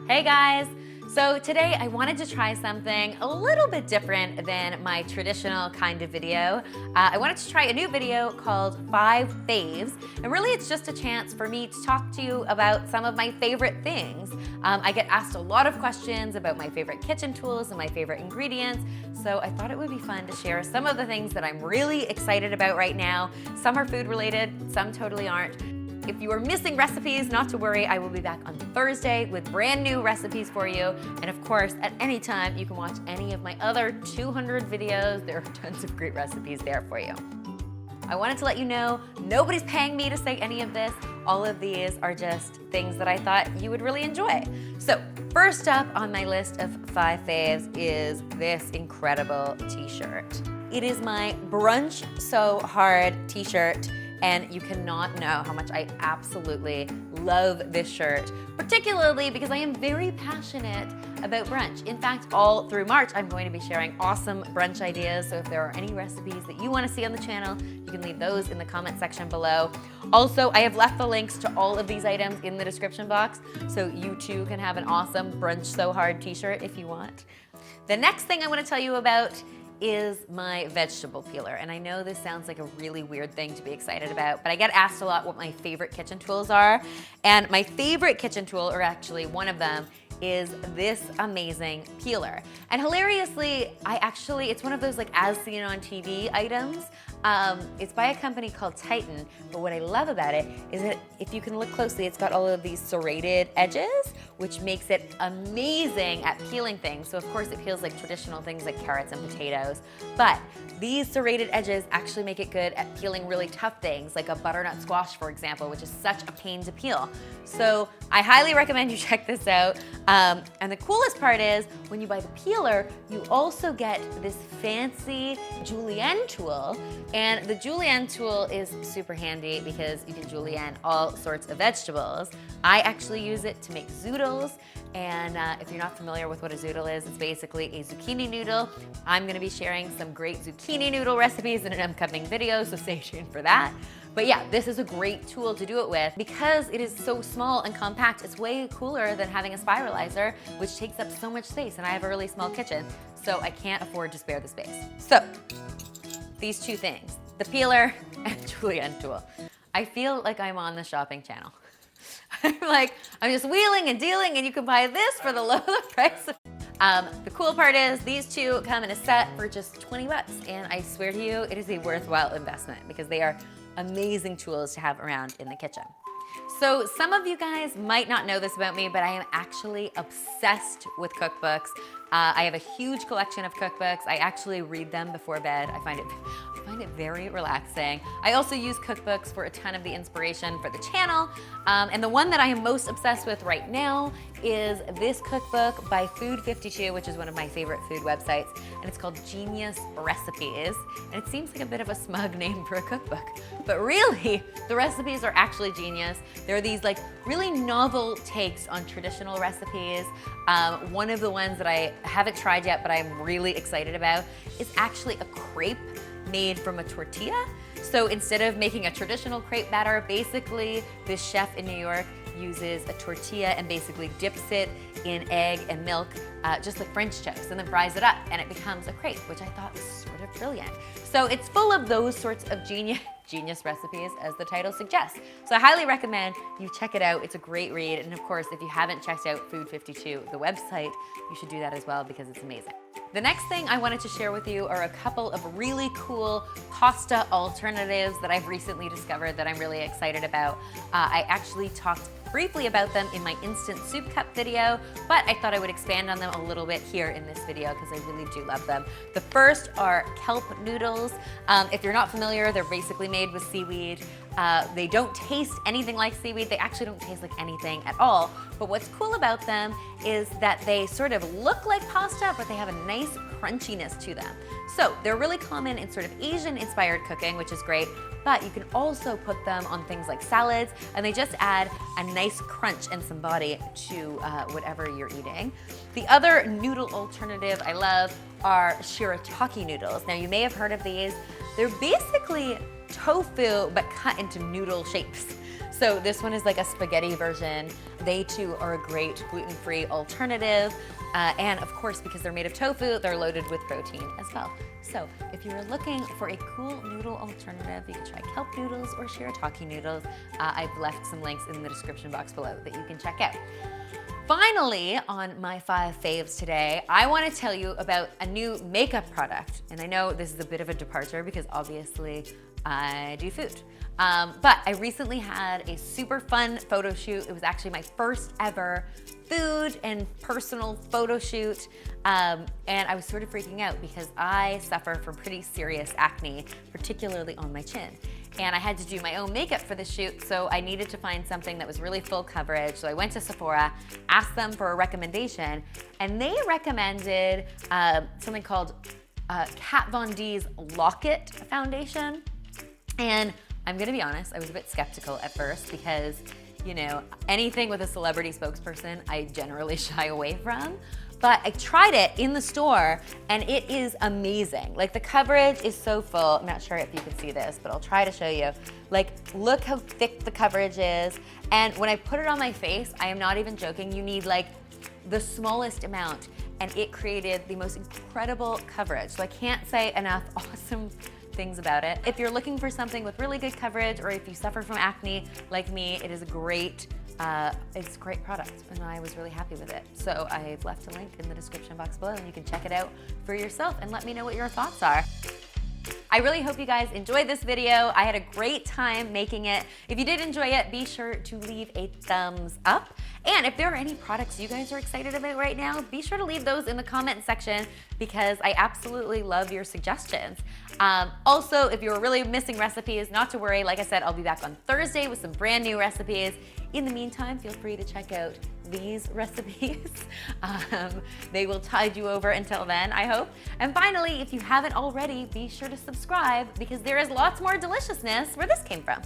Hey guys! So today I wanted to try something a little bit different than my traditional kind of video. I wanted to try a new video called 5 Faves, and really it's just a chance for me to talk to you about some of my favorite things. I get asked a lot of questions about my favorite kitchen tools and my favorite ingredients, so I thought it would be fun to share some of the things that I'm really excited about right now. Some are food related, some totally aren't. If you are missing recipes, not to worry, I will be back on Thursday with brand new recipes for you. And of course, at any time, you can watch any of my other 200 videos. There are tons of great recipes there for you. I wanted to let you know, nobody's paying me to say any of this. All of these are just things that I thought you would really enjoy. So first up on my list of 5 faves is this incredible t-shirt. It is my Brunch So Hard t-shirt. And you cannot know how much I absolutely love this shirt, particularly because I am very passionate about brunch. In fact, all through March, I'm going to be sharing awesome brunch ideas. So if there are any recipes that you want to see on the channel, you can leave those in the comment section below. Also, I have left the links to all of these items in the description box, so you too can have an awesome Brunch So Hard t-shirt if you want. The next thing I want to tell you about is my vegetable peeler. And I know this sounds like a really weird thing to be excited about, but I get asked a lot what my favorite kitchen tools are. And my favorite kitchen tool, or actually one of them, is this amazing peeler. And hilariously, it's one of those like as seen on TV items. It's by a company called Titan, but what I love about it is that if you can look closely, it's got all of these serrated edges, which makes it amazing at peeling things. So of course it peels like traditional things like carrots and potatoes, but these serrated edges actually make it good at peeling really tough things, like a butternut squash, for example, which is such a pain to peel. So I highly recommend you check this out. And the coolest part is when you buy the peeler, you also get this fancy julienne tool. And the julienne tool is super handy because you can julienne all sorts of vegetables. I actually use it to make zoodles. And if you're not familiar with what a zoodle is, it's basically a zucchini noodle. I'm gonna be sharing some great zucchini noodle recipes in an upcoming video, so stay tuned for that. But yeah, this is a great tool to do it with because it is so small and compact. It's way cooler than having a spiralizer, which takes up so much space, and I have a really small kitchen, so I can't afford to spare the space. So, these two things, the peeler and julienne tool. I feel like I'm on the shopping channel. I'm just wheeling and dealing, and you can buy this for the low price. The cool part is these two come in a set for just 20 bucks, and I swear to you, it is a worthwhile investment because they are amazing tools to have around in the kitchen. So some of you guys might not know this about me, but I am actually obsessed with cookbooks. I have a huge collection of cookbooks. I actually read them before bed. I find it very relaxing. I also use cookbooks for a ton of the inspiration for the channel. And the one that I am most obsessed with right now is this cookbook by Food 52, which is one of my favorite food websites. And it's called Genius Recipes. And it seems like a bit of a smug name for a cookbook. But really, the recipes are actually genius. There are these like really novel takes on traditional recipes. One of the ones that I haven't tried yet, but I'm really excited about is actually a crepe made from a tortilla. So instead of making a traditional crepe batter, basically this chef in New York uses a tortilla and basically dips it in egg and milk, just like French toast, and then fries it up, and it becomes a crepe, which I thought was sort of brilliant. So it's full of those sorts of genius recipes, as the title suggests. So I highly recommend you check it out. It's a great read, and of course, if you haven't checked out Food 52, the website, you should do that as well because it's amazing. The next thing I wanted to share with you are a couple of really cool pasta alternatives that I've recently discovered that I'm really excited about. I actually talked briefly about them in my instant soup cup video, but I thought I would expand on them a little bit here in this video because I really do love them. The first are kelp noodles. If you're not familiar, they're basically made with seaweed. They don't taste anything like seaweed. They actually don't taste like anything at all. But what's cool about them is that they sort of look like pasta, but they have a nice crunchiness to them. So they're really common in sort of Asian-inspired cooking, which is great, but you can also put them on things like salads, and they just add a nice crunch and some body to whatever you're eating. The other noodle alternative I love are Shirataki noodles. Now you may have heard of these. They're basically tofu, but cut into noodle shapes. So this one is like a spaghetti version. They too are a great gluten-free alternative. And of course, because they're made of tofu, they're loaded with protein as well. So if you're looking for a cool noodle alternative, you can try Kelp Noodles or Shirataki noodles. I've left some links in the description box below that you can check out. Finally, on my 5 faves today, I want to tell you about a new makeup product. And I know this is a bit of a departure because obviously I do food. But I recently had a super fun photo shoot. It was actually my first ever food and personal photo shoot. And I was sort of freaking out because I suffer from pretty serious acne, particularly on my chin. And I had to do my own makeup for the shoot, so I needed to find something that was really full coverage. So I went to Sephora, asked them for a recommendation, and they recommended something called Kat Von D's Lock-It foundation. And I'm gonna be honest, I was a bit skeptical at first because, you know, anything with a celebrity spokesperson, I generally shy away from. But I tried it in the store and it is amazing. Like the coverage is so full. I'm not sure if you can see this, but I'll try to show you. Like, look how thick the coverage is. And when I put it on my face, I am not even joking, you need like the smallest amount and it created the most incredible coverage. So I can't say enough awesome things about it. If you're looking for something with really good coverage or if you suffer from acne like me, it is a great it's a great product and I was really happy with it. So I've left a link in the description box below and you can check it out for yourself and let me know what your thoughts are. I really hope you guys enjoyed this video. I had a great time making it. If you did enjoy it, be sure to leave a thumbs up. And if there are any products you guys are excited about right now, be sure to leave those in the comment section because I absolutely love your suggestions. Also, if you're really missing recipes, not to worry. Like I said, I'll be back on Thursday with some brand new recipes. In the meantime, feel free to check out these recipes. They will tide you over until then, I hope. And finally, if you haven't already, be sure to subscribe because there is lots more deliciousness where this came from.